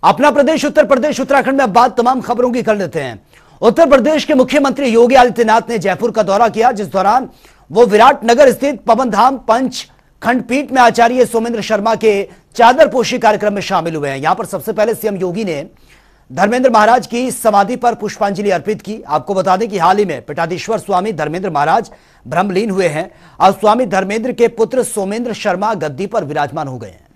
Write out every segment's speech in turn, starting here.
अपना प्रदेश उत्तर प्रदेश उत्तराखंड में अब बात तमाम खबरों की कर लेते हैं। उत्तर प्रदेश के मुख्यमंत्री योगी आदित्यनाथ ने जयपुर का दौरा किया, जिस दौरान वो विराटनगर स्थित पवन धाम पंच खंडपीठ में आचार्य सोमेंद्र शर्मा के चादरपोशी कार्यक्रम में शामिल हुए हैं। यहां पर सबसे पहले सीएम योगी ने धर्मेंद्र महाराज की समाधि पर पुष्पांजलि अर्पित की। आपको बता दें कि हाल ही में पीठाधीश्वर स्वामी धर्मेंद्र महाराज ब्रह्मलीन हुए हैं और स्वामी धर्मेंद्र के पुत्र सोमेंद्र शर्मा गद्दी पर विराजमान हो गए हैं।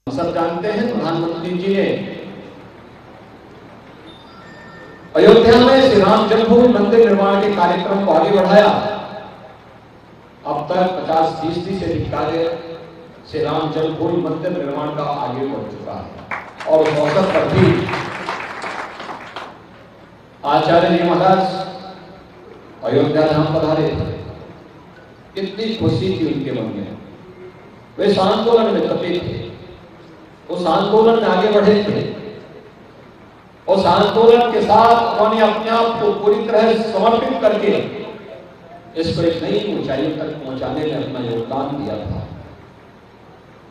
सब जानते हैं प्रधानमंत्री जी ने अयोध्या में श्री राम जन्मभूमि मंदिर निर्माण के कार्यक्रम को आगे बढ़ाया। अब तक 50% से अधिक कार्य श्री राम जन्मभूमि मंदिर निर्माण का आगे बढ़ चुका है और उस अवसर पर भी आचार्य जी महाराज अयोध्या धाम पधारे थे। कितनी खुशी थी उनके मन में। वे आंदोलन में कपे थे, उस आंदोलन में आगे बढ़े थे। उस आंदोलन के साथ उन्होंने अपने आप को पूरी तरह समर्पित करके इसको एक नई ऊंचाई तक पहुंचाने में अपना योगदान दिया था।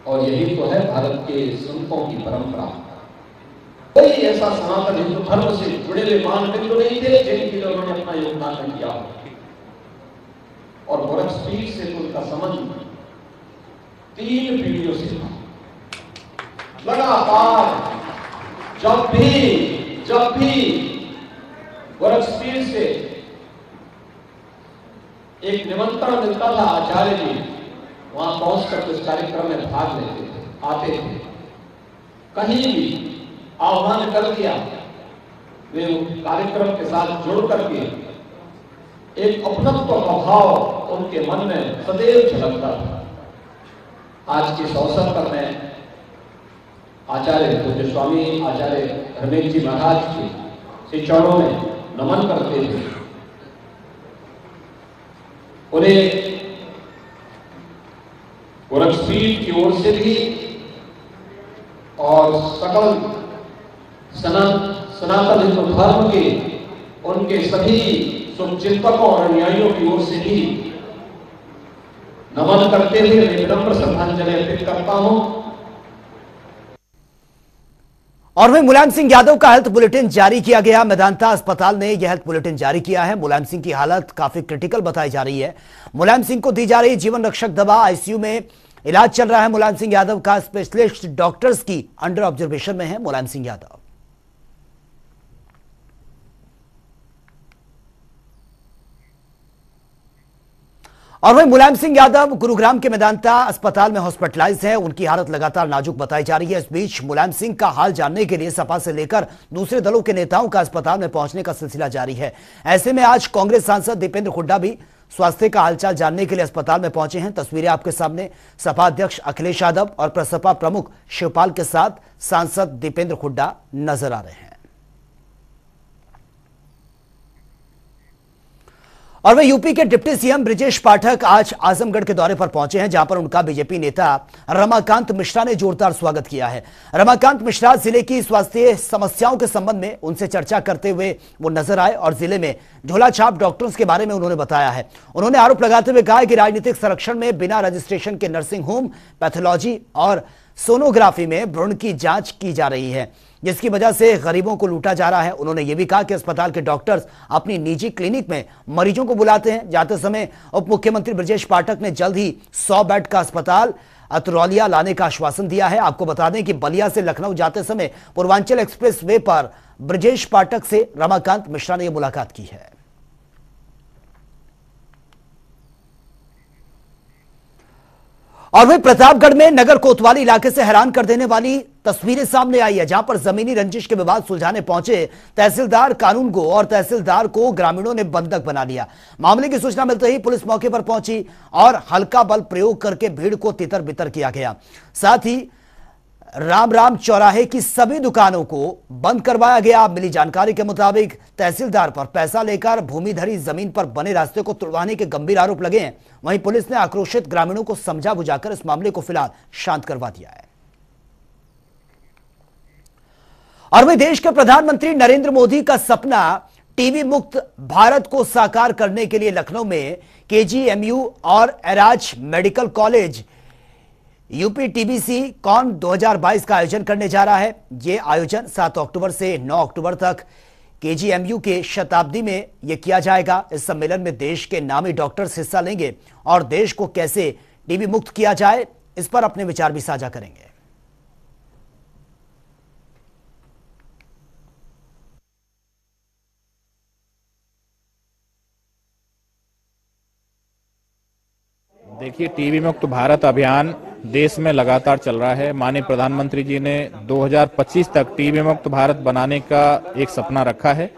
और यही तो है भारत के संतों की परंपरा। कोई ऐसा सनातन हिंदू धर्म से जुड़े हुए महान बिंदु नहीं थे जिनके लिए उन्होंने अपना योगदान न किया। और गोरखपीठ से तो उनका संबंध 3 पीढ़ियों से था। लगातार जब भी गोरखपीठ से एक निमंत्रण मिलता था, आचार्य जी वहां पहुंचकर उस कार्यक्रम में भाग लेते थे, आते थे। कहीं भी आह्वान कर दिया, वे कार्यक्रम के साथ जुड़ करके एक अपनत्व का भाव उनके मन में सदैव झलकता था। आज के इस अवसर पर मैं आचार्य पूज्य स्वामी आचार्य धर्मेंद्र जी महाराज के श्री चरणों में नमन करते थे। उन्हें गोरखपीठ की ओर से भी और सकल सनातन हिंदू धर्म के उनके सभी शुभचिंतकों और अनुयायियों की ओर से भी नमन करते हुए मैं विनम्र श्रद्धांजलि अर्पित करता हूं। और वहीं मुलायम सिंह यादव का हेल्थ बुलेटिन जारी किया गया। मेदांता अस्पताल ने यह हेल्थ बुलेटिन जारी किया है। मुलायम सिंह की हालत काफी क्रिटिकल बताई जा रही है। मुलायम सिंह को दी जा रही जीवन रक्षक दवा, आईसीयू में इलाज चल रहा है। मुलायम सिंह यादव का स्पेशलिस्ट डॉक्टर्स की अंडर ऑब्जर्वेशन में है मुलायम सिंह यादव। और वहीं मुलायम सिंह यादव गुरुग्राम के मेदांता अस्पताल में हॉस्पिटलाइज है। उनकी हालत लगातार नाजुक बताई जा रही है। इस बीच मुलायम सिंह का हाल जानने के लिए सपा से लेकर दूसरे दलों के नेताओं का अस्पताल में पहुंचने का सिलसिला जारी है। ऐसे में आज कांग्रेस सांसद दीपेंद्र हुड्डा भी स्वास्थ्य का हालचाल जानने के लिए अस्पताल में पहुंचे हैं। तस्वीरें आपके सामने। सपा अध्यक्ष अखिलेश यादव और प्रसपा प्रमुख शिवपाल के साथ सांसद दीपेंद्र हुड्डा नजर आ रहे हैं। और वे यूपी के डिप्टी सीएम ब्रजेश पाठक आज आजमगढ़ के दौरे पर पहुंचे हैं, जहां पर उनका बीजेपी नेता रमाकांत मिश्रा ने जोरदार स्वागत किया है। रमाकांत मिश्रा जिले की स्वास्थ्य समस्याओं के संबंध में उनसे चर्चा करते हुए वो नजर आए और जिले में झोलाछाप डॉक्टर्स के बारे में उन्होंने बताया है। उन्होंने आरोप लगाते हुए कहा कि राजनीतिक संरक्षण में बिना रजिस्ट्रेशन के नर्सिंग होम, पैथोलॉजी और सोनोग्राफी में भ्रूण की जांच की जा रही है, जिसकी वजह से गरीबों को लूटा जा रहा है। उन्होंने यह भी कहा कि अस्पताल के डॉक्टर्स अपनी निजी क्लिनिक में मरीजों को बुलाते हैं। जाते समय उप मुख्यमंत्री ब्रजेश पाठक ने जल्द ही 100 बेड का अस्पताल अतरौलिया लाने का आश्वासन दिया है। आपको बता दें कि बलिया से लखनऊ जाते समय पूर्वांचल एक्सप्रेस वे पर ब्रजेश पाठक से रमाकांत मिश्रा ने यह मुलाकात की है। और वहीं प्रतापगढ़ में नगर कोतवाली इलाके से हैरान कर देने वाली तस्वीरें सामने आई है, जहां पर जमीनी रंजिश के विवाद सुलझाने पहुंचे तहसीलदार कानूनगो और तहसीलदार को ग्रामीणों ने बंधक बना लिया। मामले की सूचना मिलते ही पुलिस मौके पर पहुंची और हल्का बल प्रयोग करके भीड़ को तितर बितर किया गया। साथ ही राम चौराहे की सभी दुकानों को बंद करवाया गया। मिली जानकारी के मुताबिक तहसीलदार पर पैसा लेकर भूमिधरी जमीन पर बने रास्ते को तुड़वाने के गंभीर आरोप लगे हैं। वहीं पुलिस ने आक्रोशित ग्रामीणों को समझा बुझाकर इस मामले को फिलहाल शांत करवा दिया है। और वहीं देश के प्रधानमंत्री नरेंद्र मोदी का सपना टीबी मुक्त भारत को साकार करने के लिए लखनऊ में केजीएमयू और Era's medical college UP TBC con 2022 का आयोजन करने जा रहा है। यह आयोजन 7 अक्टूबर से 9 अक्टूबर तक केजीएमयू के शताब्दी में यह किया जाएगा। इस सम्मेलन में देश के नामी डॉक्टर्स हिस्सा लेंगे और देश को कैसे टीबी मुक्त किया जाए इस पर अपने विचार भी साझा करेंगे। देखिए, टीबी मुक्त भारत अभियान देश में लगातार चल रहा है। माननीय प्रधानमंत्री जी ने 2025 तक टीबी मुक्त भारत बनाने का एक सपना रखा है।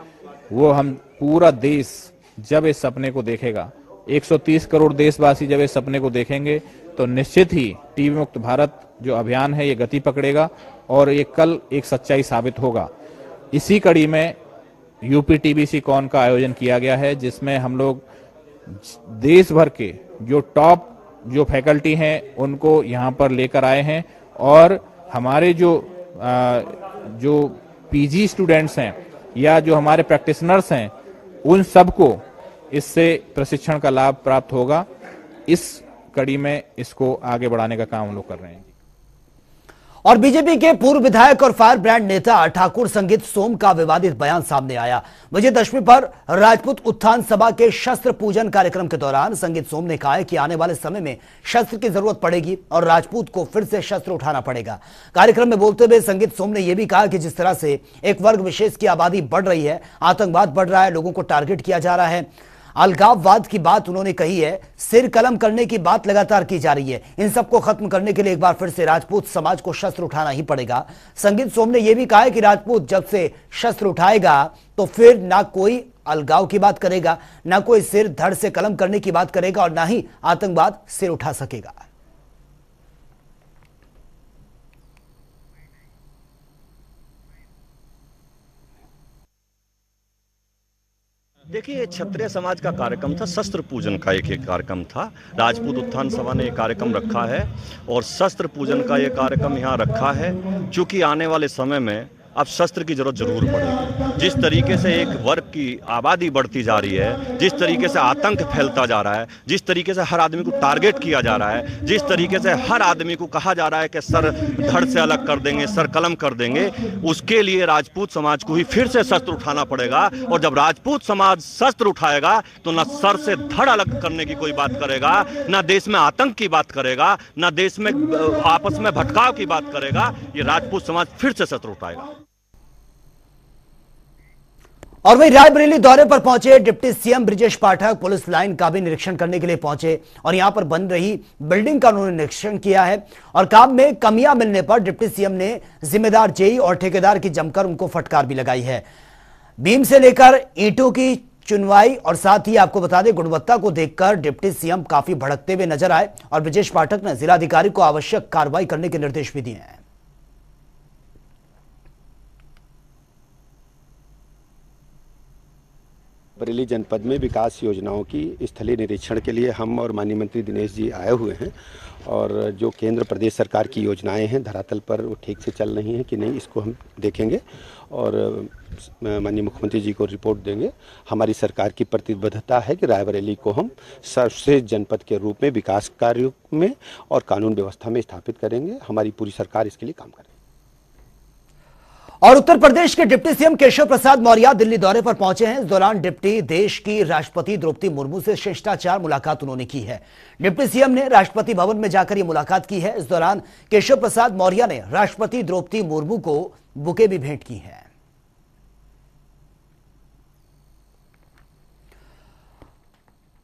वो हम पूरा देश जब इस सपने को देखेगा, 130 करोड़ देशवासी जब इस सपने को देखेंगे तो निश्चित ही टीबी मुक्त भारत जो अभियान है ये गति पकड़ेगा और ये कल एक सच्चाई साबित होगा। इसी कड़ी में यूपी टीबीसी कॉन का आयोजन किया गया है, जिसमें हम लोग देश भर के जो टॉप जो फैकल्टी हैं उनको यहाँ पर लेकर आए हैं और हमारे जो पीजी स्टूडेंट्स हैं या जो हमारे प्रैक्टिशनर्स हैं उन सबको इससे प्रशिक्षण का लाभ प्राप्त होगा। इस कड़ी में इसको आगे बढ़ाने का काम हम लोग कर रहे हैं। और बीजेपी के पूर्व विधायक और फायर ब्रांड नेता ठाकुर संगीत सोम का विवादित बयान सामने आया। विजयदशमी पर राजपूत उत्थान सभा के शस्त्र पूजन कार्यक्रम के दौरान संगीत सोम ने कहा है कि आने वाले समय में शस्त्र की जरूरत पड़ेगी और राजपूत को फिर से शस्त्र उठाना पड़ेगा। कार्यक्रम में बोलते हुए संगीत सोम ने यह भी कहा कि जिस तरह से एक वर्ग विशेष की आबादी बढ़ रही है, आतंकवाद बढ़ रहा है, लोगों को टारगेट किया जा रहा है, अलगाववाद की बात उन्होंने कही है, सिर कलम करने की बात लगातार की जा रही है। इन सबको खत्म करने के लिए एक बार फिर से राजपूत समाज को शस्त्र उठाना ही पड़ेगा। संगीत सोम ने यह भी कहा है कि राजपूत जब से शस्त्र उठाएगा तो फिर ना कोई अलगाव की बात करेगा, ना कोई सिर धड़ से कलम करने की बात करेगा और ना ही आतंकवाद सिर उठा सकेगा। देखिए, क्षत्रिय समाज का कार्यक्रम था, शस्त्र पूजन का एक कार्यक्रम था। राजपूत उत्थान सभा ने एक कार्यक्रम रखा है और शस्त्र पूजन का ये कार्यक्रम यहाँ रखा है क्योंकि आने वाले समय में अब शस्त्र की जरूरत जरूर पड़ेगी। जिस तरीके से एक वर्ग की आबादी बढ़ती जा रही है, जिस तरीके से आतंक फैलता जा रहा है, जिस तरीके से हर आदमी को टारगेट किया जा रहा है, जिस तरीके से हर आदमी को कहा जा रहा है कि सर धड़ से अलग कर देंगे, सर कलम कर देंगे, उसके लिए राजपूत समाज को ही फिर से शस्त्र उठाना पड़ेगा। और जब राजपूत समाज शस्त्र उठाएगा तो न सर से धड़ अलग करने की कोई बात करेगा, न देश में आतंक की बात करेगा, न देश में आपस में भटकाव की बात करेगा। ये राजपूत समाज फिर से शस्त्र उठाएगा। और वही रायबरेली दौरे पर पहुंचे डिप्टी सीएम ब्रिजेश पाठक पुलिस लाइन का भी निरीक्षण करने के लिए पहुंचे और यहां पर बन रही बिल्डिंग का उन्होंने निरीक्षण किया है और काम में कमियां मिलने पर डिप्टी सीएम ने जिम्मेदार जेई और ठेकेदार की जमकर उनको फटकार भी लगाई है। बीम से लेकर ईंटों की चुनवाई और साथ ही आपको बता दें गुणवत्ता को देखकर डिप्टी सीएम काफी भड़कते हुए नजर आए और ब्रिजेश पाठक ने जिलाधिकारी को आवश्यक कार्रवाई करने के निर्देश भी दिए हैं। बरेली जनपद में विकास योजनाओं की स्थलीय निरीक्षण के लिए हम और माननीय मंत्री दिनेश जी आए हुए हैं और जो केंद्र प्रदेश सरकार की योजनाएं हैं धरातल पर वो ठीक से चल रही हैं कि नहीं, इसको हम देखेंगे और माननीय मुख्यमंत्री जी को रिपोर्ट देंगे। हमारी सरकार की प्रतिबद्धता है कि रायबरेली को हम सर्वश्रेष्ठ जनपद के रूप में विकास कार्यों में और कानून व्यवस्था में स्थापित करेंगे। हमारी पूरी सरकार इसके लिए काम करेगी। और उत्तर प्रदेश के डिप्टी सीएम केशव प्रसाद मौर्य दिल्ली दौरे पर पहुंचे हैं। इस दौरान डिप्टी देश की राष्ट्रपति द्रौपदी मुर्मू से शिष्टाचार मुलाकात उन्होंने की है। डिप्टी सीएम ने राष्ट्रपति भवन में जाकर यह मुलाकात की है। इस दौरान केशव प्रसाद मौर्य ने राष्ट्रपति द्रौपदी मुर्मू को बुके भी भेंट की है।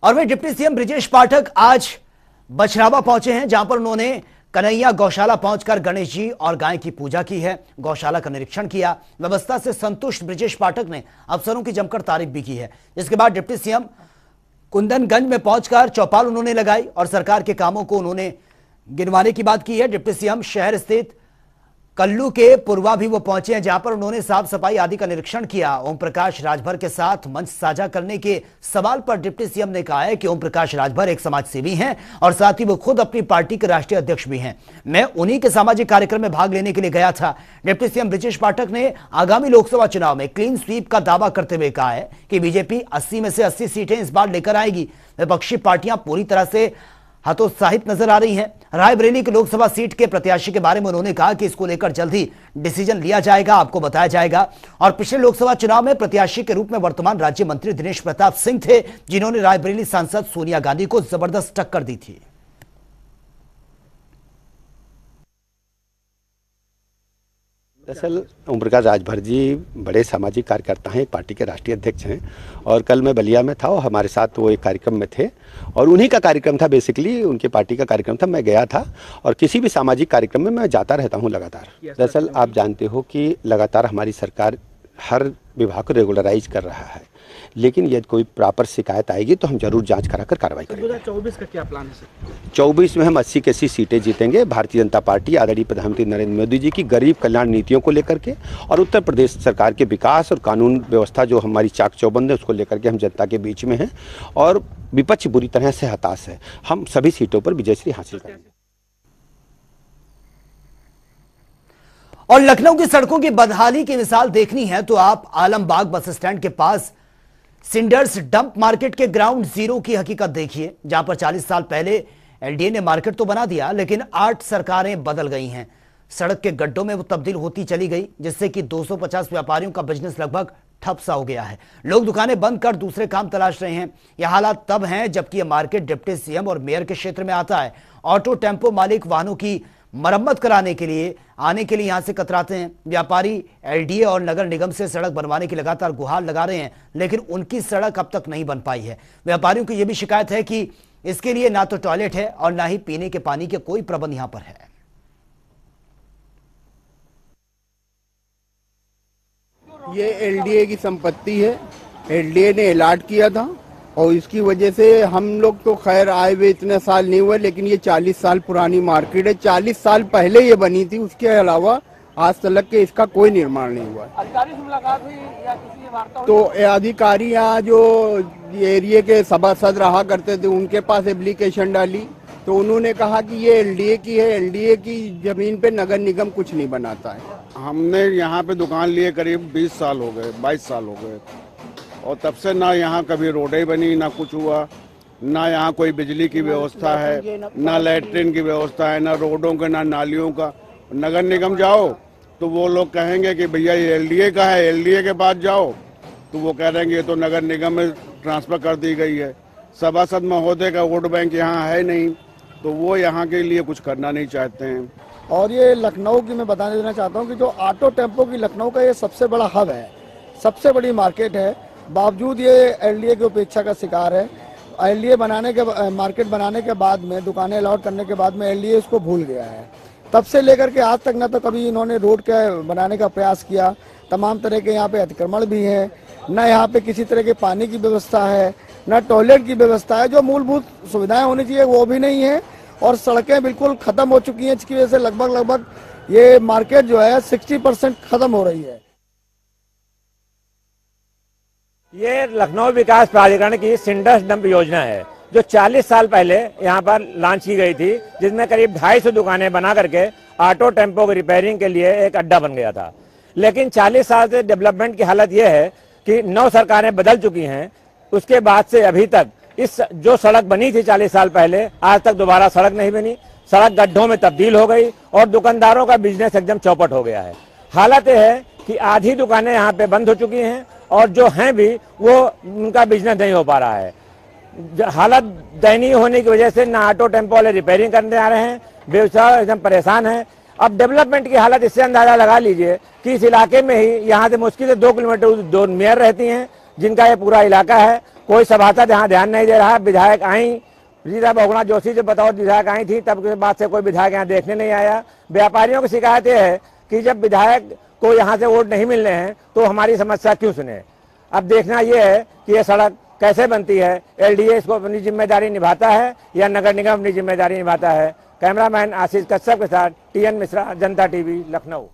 और वे डिप्टी सीएम ब्रिजेश पाठक आज बछरावा पहुंचे हैं, जहां पर उन्होंने कन्हैया गौशाला पहुंचकर गणेश जी और गाय की पूजा की है, गौशाला का निरीक्षण किया। व्यवस्था से संतुष्ट ब्रिजेश पाठक ने अफसरों की जमकर तारीफ भी की है। इसके बाद डिप्टी सीएम कुंदनगंज में पहुंचकर चौपाल उन्होंने लगाई और सरकार के कामों को उन्होंने गिनवाने की बात की है। डिप्टी सीएम शहर स्थित कल्लू के पुरवा भी वो पहुंचे हैं, जहां पर उन्होंने साफ सफाई आदि का निरीक्षण किया। ओम प्रकाश राजभर के साथ मंच साझा करने के सवाल पर डिप्टी सीएम ने कहा है कि ओम प्रकाश राजभर एक समाजसेवी हैं और साथ ही वो खुद अपनी पार्टी के राष्ट्रीय अध्यक्ष भी हैं। मैं उन्हीं के सामाजिक कार्यक्रम में भाग लेने के लिए गया था। डिप्टी सीएम बृजेश पाठक ने आगामी लोकसभा चुनाव में क्लीन स्वीप का दावा करते हुए कहा है कि बीजेपी 80 में से 80 सीटें इस बार लेकर आएगी। विपक्षी पार्टियां पूरी तरह से हतोत्साहित नजर आ रही हैं। रायबरेली की लोकसभा सीट के प्रत्याशी के बारे में उन्होंने कहा कि इसको लेकर जल्द ही डिसीजन लिया जाएगा, आपको बताया जाएगा। और पिछले लोकसभा चुनाव में प्रत्याशी के रूप में वर्तमान राज्य मंत्री दिनेश प्रताप सिंह थे, जिन्होंने रायबरेली सांसद सोनिया गांधी को जबरदस्त टक्कर दी थी। दरअसल ओम प्रकाश राजभर जी बड़े सामाजिक कार्यकर्ता हैं, पार्टी के राष्ट्रीय अध्यक्ष हैं और कल मैं बलिया में था और हमारे साथ वो एक कार्यक्रम में थे और उन्हीं का कार्यक्रम था, बेसिकली उनके पार्टी का कार्यक्रम था। मैं गया था और किसी भी सामाजिक कार्यक्रम में मैं जाता रहता हूं लगातार। दरअसल आप जानते हो कि लगातार हमारी सरकार हर विभाग को रेगुलराइज कर रहा है, लेकिन यदि कोई प्रॉपर शिकायत आएगी तो हम जरूर जांच कराकर कार्रवाई करेंगे। 2024 का क्या प्लान है सर? 24 में हम 80 की 80 सीटें जीतेंगे। भारतीय जनता पार्टी आदरणीय प्रधानमंत्री नरेंद्र मोदी जी की गरीब कल्याण नीतियों को लेकर के और उत्तर प्रदेश सरकार के विकास और कानून व्यवस्था जो हमारी चाक चौबंद है उसको लेकर के हम जनता के बीच में हैं और विपक्ष बुरी तरह से हताश है। हम सभी सीटों पर विजयश्री हासिल करेंगे। और लखनऊ की सड़कों की बदहाली की मिसाल देखनी है तो आप आलमबाग बस स्टैंड के पास सिंडर्स डंप मार्केट के ग्राउंड जीरो की हकीकत देखिए, जहां पर 40 साल पहले एलडीए ने मार्केट तो बना दिया, लेकिन 8 सरकारें बदल गई हैं। सड़क के गड्ढों में वो तब्दील होती चली गई, जिससे कि 250 व्यापारियों का बिजनेस लगभग ठप सा हो गया है। लोग दुकानें बंद कर दूसरे काम तलाश रहे हैं। यह हालात तब हैं जबकि यह मार्केट डिप्टी सीएम और मेयर के क्षेत्र में आता है। ऑटो टेम्पो मालिक वाहनों की मरम्मत कराने के लिए आने के लिए यहां से कतराते हैं। व्यापारी एलडीए और नगर निगम से सड़क बनवाने की लगातार गुहार लगा रहे हैं, लेकिन उनकी सड़क अब तक नहीं बन पाई है। व्यापारियों की यह भी शिकायत है कि इसके लिए ना तो टॉयलेट है और ना ही पीने के पानी के कोई प्रबंध यहां पर है। ये एलडीए की संपत्ति है, एलडीए ने अलॉट किया था और इसकी वजह से हम लोग तो खैर आए हुए इतने साल नहीं हुए, लेकिन ये 40 साल पुरानी मार्केट है। 40 साल पहले ये बनी थी, उसके अलावा आज तक के इसका कोई निर्माण नहीं हुआ। अधिकारी से मुलाकात हुई या किसी से वार्ता हुई? तो अधिकारी यहाँ जो एरिया के सभासद रहा करते थे उनके पास एप्लीकेशन डाली तो उन्होंने कहा कि ये एलडीए की है, एलडीए की जमीन पे नगर निगम कुछ नहीं बनाता है। हमने यहाँ पे दुकान लिए करीब 20 साल हो गए, 22 साल हो गए और तब से ना यहाँ कभी रोडें बनी, ना कुछ हुआ, ना यहाँ कोई बिजली की व्यवस्था है, ना लैट्रिन की व्यवस्था है, ना रोडों का, ना नालियों का। नगर निगम जाओ तो वो लोग कहेंगे कि भैया ये एलडीए का है, एलडीए के पास जाओ तो वो कह रहे हैं ये तो नगर निगम में ट्रांसफर कर दी गई है। सभासद महोदय का वोट बैंक यहाँ है नहीं, तो वो यहाँ के लिए कुछ करना नहीं चाहते हैं। और ये लखनऊ की मैं बताने देना चाहता हूँ कि जो ऑटो टेम्पो की लखनऊ का ये सबसे बड़ा हब है, सबसे बड़ी मार्केट है, बावजूद ये एलडीए की उपेक्षा का शिकार है। एलडीए बनाने के मार्केट बनाने के बाद में, दुकानें अलॉट करने के बाद में एलडीए इसको भूल गया है। तब से लेकर के आज तक न तो कभी इन्होंने रोड के बनाने का प्रयास किया, तमाम तरह के यहाँ पे अतिक्रमण भी है, न यहाँ पे किसी तरह के पानी की व्यवस्था है, न टॉयलेट की व्यवस्था है। जो मूलभूत सुविधाएं होनी चाहिए वो भी नहीं है और सड़कें बिल्कुल खत्म हो चुकी हैं, जिसकी वजह से लगभग ये मार्केट जो है 60% खत्म हो रही है। ये लखनऊ विकास प्राधिकरण की सिंडर्स डंप योजना है जो 40 साल पहले यहाँ पर लॉन्च की गई थी, जिसमें करीब 250 दुकानें बना करके ऑटो टेम्पो की रिपेयरिंग के लिए एक अड्डा बन गया था। लेकिन 40 साल से डेवलपमेंट की हालत यह है कि 9 सरकारें बदल चुकी हैं, उसके बाद से अभी तक इस जो सड़क बनी थी 40 साल पहले, आज तक दोबारा सड़क नहीं बनी। सड़क गड्ढों में तब्दील हो गई और दुकानदारों का बिजनेस एकदम चौपट हो गया है। हालत यह है कि आधी दुकानें यहाँ पे बंद हो चुकी हैं और जो हैं भी वो उनका बिजनेस नहीं हो पा रहा है। हालत दयनीय होने की वजह से ना ऑटो टेम्पो वाले रिपेयरिंग करने आ रहे हैं, व्यवसाय एकदम परेशान है। अब डेवलपमेंट की हालत इससे अंदाजा लगा लीजिए कि इस इलाके में ही यहाँ से मुश्किल से 2 किलोमीटर 2 मेयर रहती हैं, जिनका ये पूरा इलाका है। कोई सभासद यहाँ ध्यान नहीं दे रहा। विधायक आई रीता बहुगुणा जोशी से बताओ, विधायक आई थी, तब के बाद से कोई विधायक यहाँ देखने नहीं आया। व्यापारियों की शिकायत यह है कि जब विधायक को यहाँ से वोट नहीं मिल रहे हैं तो हमारी समस्या क्यों सुने। अब देखना यह है कि ये सड़क कैसे बनती है, एलडीए इसको अपनी जिम्मेदारी निभाता है या नगर निगम अपनी जिम्मेदारी निभाता है। कैमरामैन आशीष कश्यप के साथ TN मिश्रा, जनता टीवी, लखनऊ।